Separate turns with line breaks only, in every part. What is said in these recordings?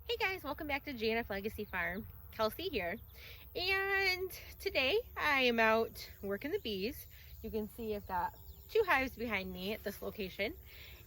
Hey guys, welcome back to JNF Legacy Farm. Kelsey here. And today I am out working the bees. You can see I've got 2 hives behind me at this location.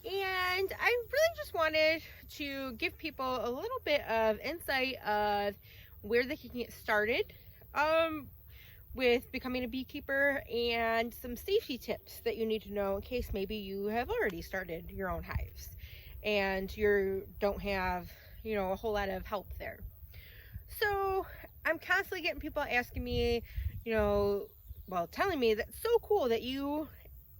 And I really just wanted to give people a little bit of insight of where they can get started with becoming a beekeeper, and some safety tips that you need to know in case maybe you have already started your own hives and you don't have a whole lot of help there. So I'm constantly getting people asking me, telling me that's so cool that you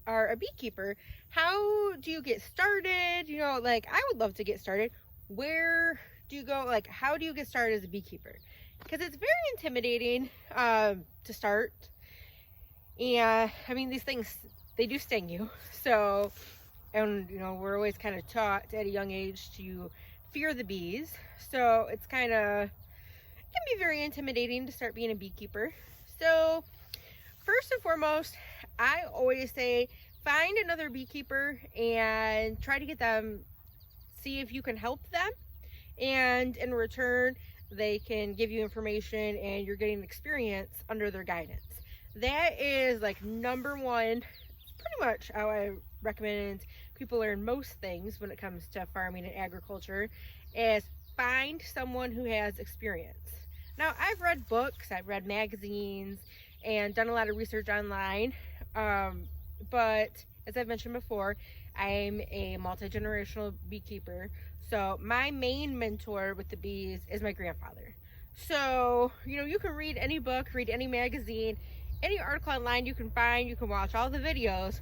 are a beekeeper. How do you get started? I would love to get started. Where do you go? How do you get started as a beekeeper? Because it's very intimidating to start. And I mean, these things, they do sting you. So, and we're always kind of taught at a young age to fear the bees. So it's can be very intimidating to start being a beekeeper. So first and foremost, I always say find another beekeeper and try to get them, see if you can help them, and in return they can give you information and you're getting experience under their guidance. That is like number one. It's pretty much how I recommend people learn most things when it comes to farming and agriculture, is find someone who has experience. Now, I've read books, I've read magazines, and done a lot of research online, but as I've mentioned before, I'm a multi-generational beekeeper. So my main mentor with the bees is my grandfather. So, you can read any book, read any magazine, any article online you can find, you can watch all the videos,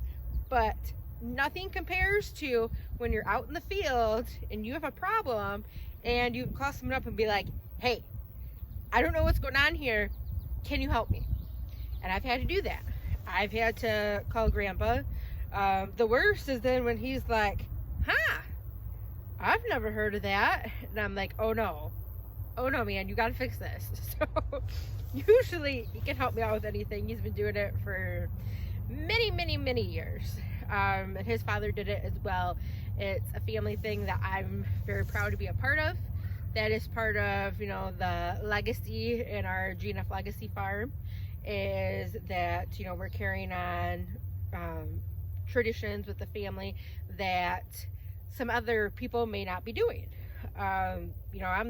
but nothing compares to when you're out in the field and you have a problem and you call someone up and be like, hey, I don't know what's going on here, can you help me? And I've had to do that. I've had to call Grandpa. The worst is then when he's like, I've never heard of that. And I'm like, oh no man, you gotta fix this. So usually he can help me out with anything. He's been doing it for many years. And his father did it as well. It's a family thing that I'm very proud to be a part of. That is part of the legacy in our GNF Legacy Farm, is that we're carrying on traditions with the family that some other people may not be doing. I'm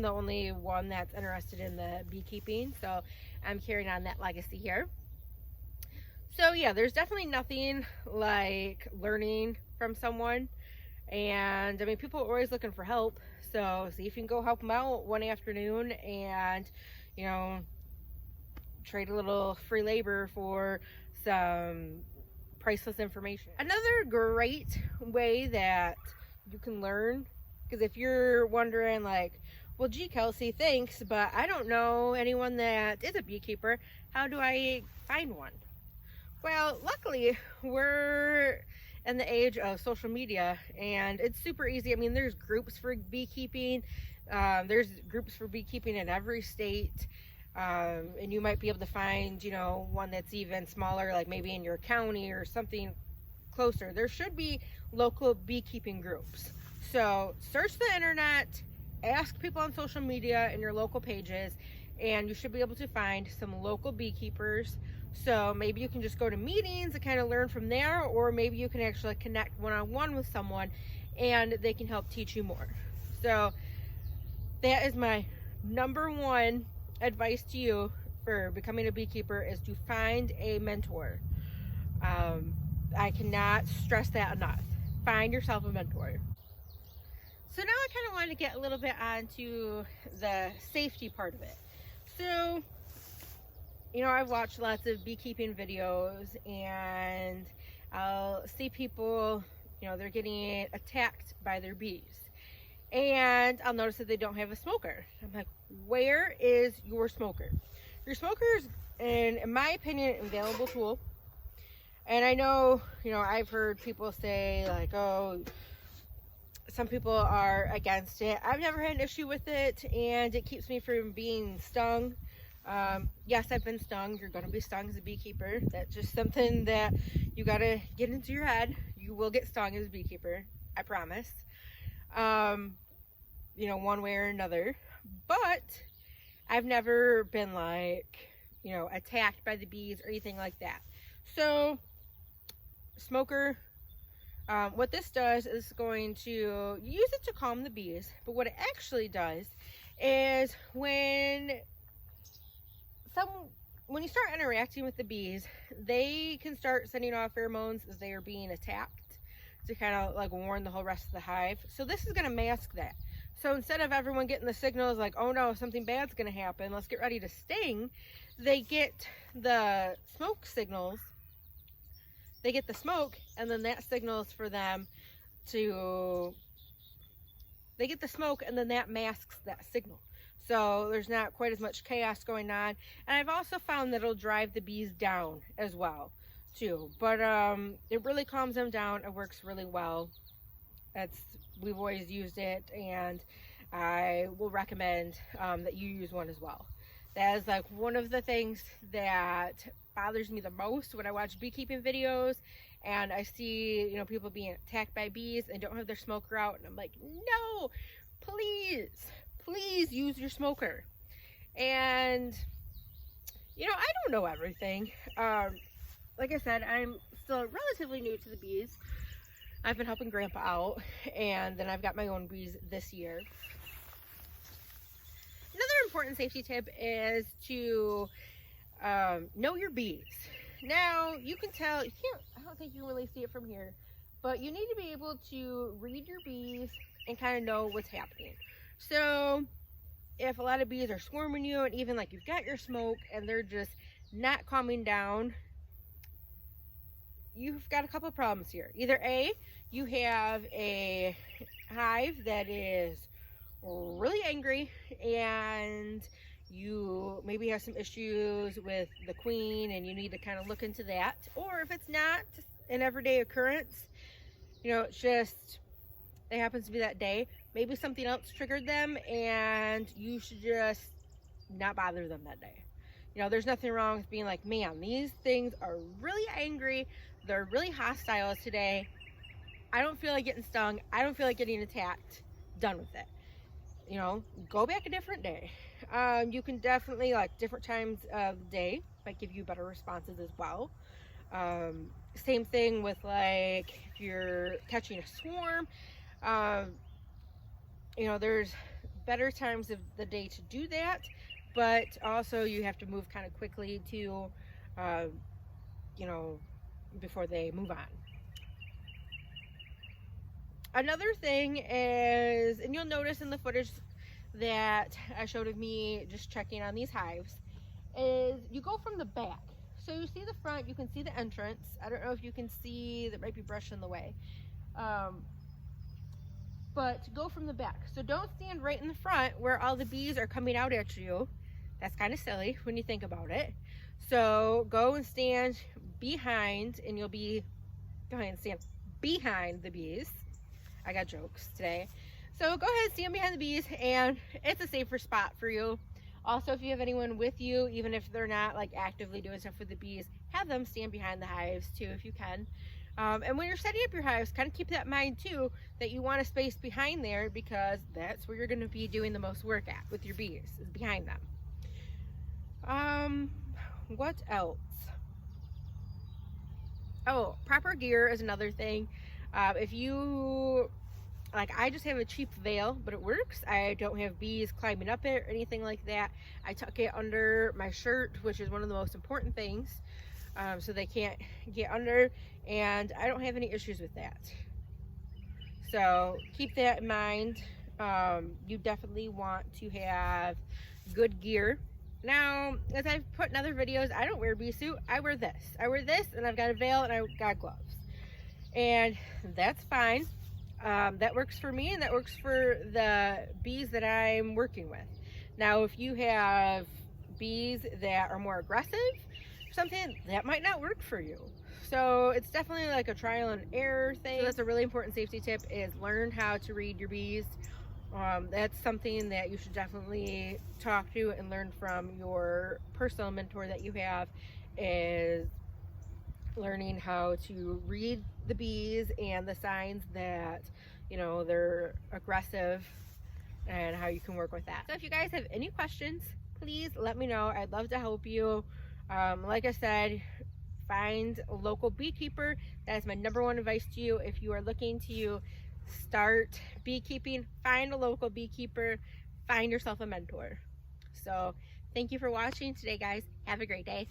the only one that's interested in the beekeeping, so I'm carrying on that legacy here. So yeah, there's definitely nothing like learning from someone. And I mean, people are always looking for help. So see if you can go help them out one afternoon and, trade a little free labor for some priceless information. Another great way that you can learn, because if you're wondering like, well, gee, Kelsey, thanks, but I don't know anyone that is a beekeeper. How do I find one? Well, luckily, we're in the age of social media, and it's super easy. I mean, there's groups for beekeeping. There's groups for beekeeping in every state. And you might be able to find, one that's even smaller, like maybe in your county or something closer. There should be local beekeeping groups. So search the internet, ask people on social media and your local pages, and you should be able to find some local beekeepers. So maybe you can just go to meetings and kind of learn from there, or maybe you can actually connect one-on-one with someone and they can help teach you more. So that is my number one advice to you for becoming a beekeeper, is to find a mentor. I cannot stress that enough. Find yourself a mentor. So now I kind of want to get a little bit onto the safety part of it. So I've watched lots of beekeeping videos, and I'll see people, they're getting attacked by their bees. And I'll notice that they don't have a smoker. I'm like, where is your smoker? Your smoker is, in my opinion, an invaluable tool. And I know, I've heard people say like, oh, some people are against it. I've never had an issue with it, and it keeps me from being stung. Yes, I've been stung. You're going to be stung as a beekeeper. That's just something that you got to get into your head. You will get stung as a beekeeper. I promise. One way or another. but I've never been like, you know, attacked by the bees or anything like that. So smoker, what this does is going to use it to calm the bees, but what it actually does is when you start interacting with the bees, they can start sending off pheromones as they are being attacked to kind of like warn the whole rest of the hive. So this is going to mask that. So instead of everyone getting the signals like, oh no, something bad's going to happen, let's get ready to sting, they get the smoke signals. They get the smoke, and then that signals for them to, they get the smoke, and then that masks that signal. So there's not quite as much chaos going on. And I've also found that it'll drive the bees down as well too. But it really calms them down. It works really well. We've always used it, and I will recommend that you use one as well. That is like one of the things that bothers me the most when I watch beekeeping videos and I see, you know, people being attacked by bees and don't have their smoker out, and I'm like, no, please use your smoker. And you know, I don't know everything. Like I said, I'm still relatively new to the bees. I've been helping Grandpa out, and then I've got my own bees this year. Another important safety tip is to know your bees. Now, you can tell, I don't think you can really see it from here, but you need to be able to read your bees and kind of know what's happening. So if a lot of bees are swarming you, and even like you've got your smoke and they're just not calming down, you've got a couple problems here. Either A, you have a hive that is really angry and you maybe have some issues with the queen and you need to kind of look into that. Or if it's not an everyday occurrence, you know, it's just, it happens to be that day, maybe something else triggered them and you should just not bother them that day. You know, there's nothing wrong with being like, man, these things are really angry, they're really hostile today, I don't feel like getting stung, I don't feel like getting attacked, done with it. You know, go back a different day. You can definitely, like, different times of the day might give you better responses as well. Same thing with, like, if you're catching a swarm, you know, there's better times of the day to do that, but also you have to move kind of quickly to, you know, before they move on. Another thing is, and you'll notice in the footage that I showed of me just checking on these hives, is you go from the back. So you see the front, you can see the entrance. I don't know if you can see, there might be brush in the way. But go from the back. So don't stand right in the front where all the bees are coming out at you. That's kind of silly when you think about it. So go and stand behind, and you'll be, go ahead and stand behind the bees. I got jokes today. So go ahead, stand behind the bees, and it's a safer spot for you. Also, if you have anyone with you, even if they're not like actively doing stuff with the bees, have them stand behind the hives too if you can. And when you're setting up your hives, kind of keep that in mind too, that you want a space behind there, because that's where you're going to be doing the most work at with your bees, is behind them. What else? Oh, proper gear is another thing. If you, like, I just have a cheap veil, but it works. I don't have bees climbing up it or anything like that. I tuck it under my shirt, which is one of the most important things, so they can't get under, and I don't have any issues with that. So keep that in mind. You definitely want to have good gear. Now, as I've put in other videos, I don't wear a bee suit. I wear this, and I've got a veil, and I've got gloves. And that's fine. That works for me, and that works for the bees that I'm working with. Now, if you have bees that are more aggressive or something, that might not work for you. So it's definitely like a trial and error thing. So that's a really important safety tip, is learn how to read your bees. That's something that you should definitely talk to and learn from your personal mentor that you have, is learning how to read the bees and the signs that, you know, they're aggressive and how you can work with that. So if you guys have any questions, please let me know. I'd love to help you. Like I said, find a local beekeeper. That is my #1 advice to you. If you are looking to start beekeeping, find a local beekeeper, find yourself a mentor. So thank you for watching today, guys. Have a great day.